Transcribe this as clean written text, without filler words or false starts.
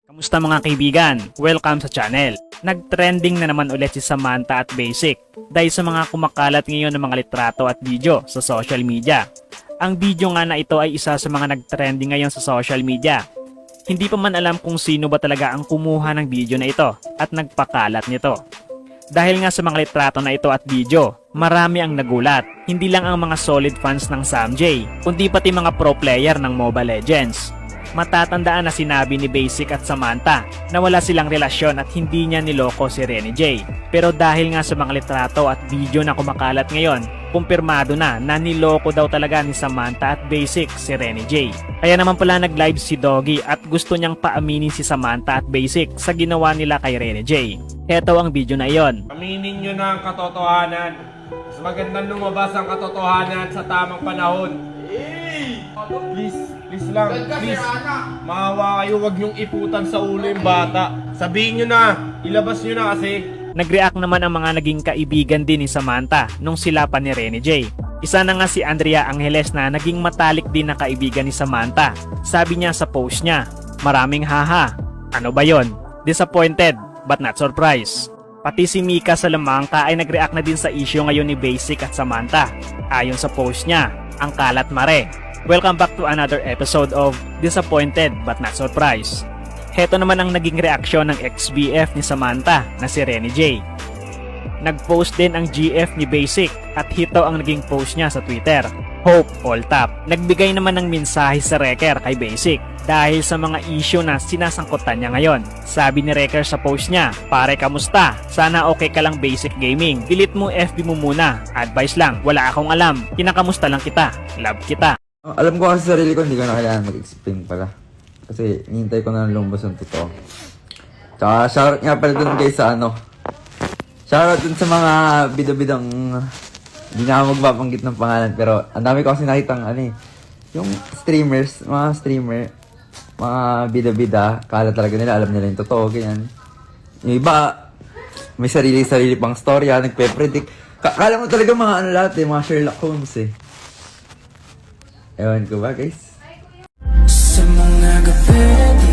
Kamusta mga kaibigan? Welcome sa channel. Nag-trending na naman ulit si Samantha at Basic dahil sa mga kumakalat ngayon ng mga litrato at video sa social media. Ang video nga na ito ay isa sa mga nag-trending ngayon sa social media. Hindi pa man alam kung sino ba talaga ang kumuha ng video na ito at nagpakalat nito. Dahil nga sa mga litrato na ito at video, marami ang nagulat. Hindi lang ang mga solid fans ng Samjay, kundi pati mga pro player ng Mobile Legends. Matatandaan na sinabi ni Basic at Samantha na wala silang relasyon at hindi niya niloko si Rene J. Pero dahil nga sa mga litrato at video na kumakalat ngayon, kumpirmado na niloko daw talaga ni Samantha at Basic si Rene J. Kaya naman pala nag-live si Doggy at gusto niyang paaminin si Samantha at Basic sa ginawa nila kay Rene J. Heto ang video na iyon. Aminin nyo na ang katotohanan. Mas magandang lumabas ang katotohanan sa tamang panahon. Please lang, please. Maawa kayo, wag nyong iputan sa ulo yung bata. Sabihin nyo na, ilabas nyo na kasi. Nag-react naman ang mga naging kaibigan din ni Samantha nung sila pa ni Rene J. Isa na nga si Andrea Angeles na naging matalik din na kaibigan ni Samantha. Sabi niya sa post niya, "Maraming haha. Ano ba yon? Disappointed but not surprised." Pati si Mika Salamangka ay nag-react na din sa issue ngayon ni Basic at Samantha. Ayon sa post niya, ang kalat mare. Welcome back to another episode of Disappointed but not surprised. Heto naman ang naging reaksyon ng ex-BF ni Samantha na si Rene J. Nag-post din ang GF ni Basic at hito ang naging post niya sa Twitter. Hope all top. Nagbigay naman ng mensahe sa Wrecker kay Basic dahil sa mga issue na sinasangkutan niya ngayon. Sabi ni Wrecker sa post niya, "Pare, kamusta? Sana okay ka lang Basic Gaming. Delete mo FB mo muna. Advice lang, wala akong alam. Kinakamusta lang kita. Love kita." Alam ko kasi sa sarili ko, hindi ko na kailangan mag-explain pala. Kasi hinihintay ko na lumabas yung totoo. Tsaka shoutout nga pala dun guys sa shoutout dun sa mga bida-bidang hindi na ako magpapanggit ng pangalan. Pero ang dami ko kasi nakitang yung streamers, mga streamer, mga bida-bida, kala talaga nila, alam nila yung totoo, ganyan. Yung iba, may sarili-sarili pang storya, nagpe-predict. Kala mo talaga mga lahat mga Sherlock Holmes Ewan ko ba guys? Sa mga gabi, di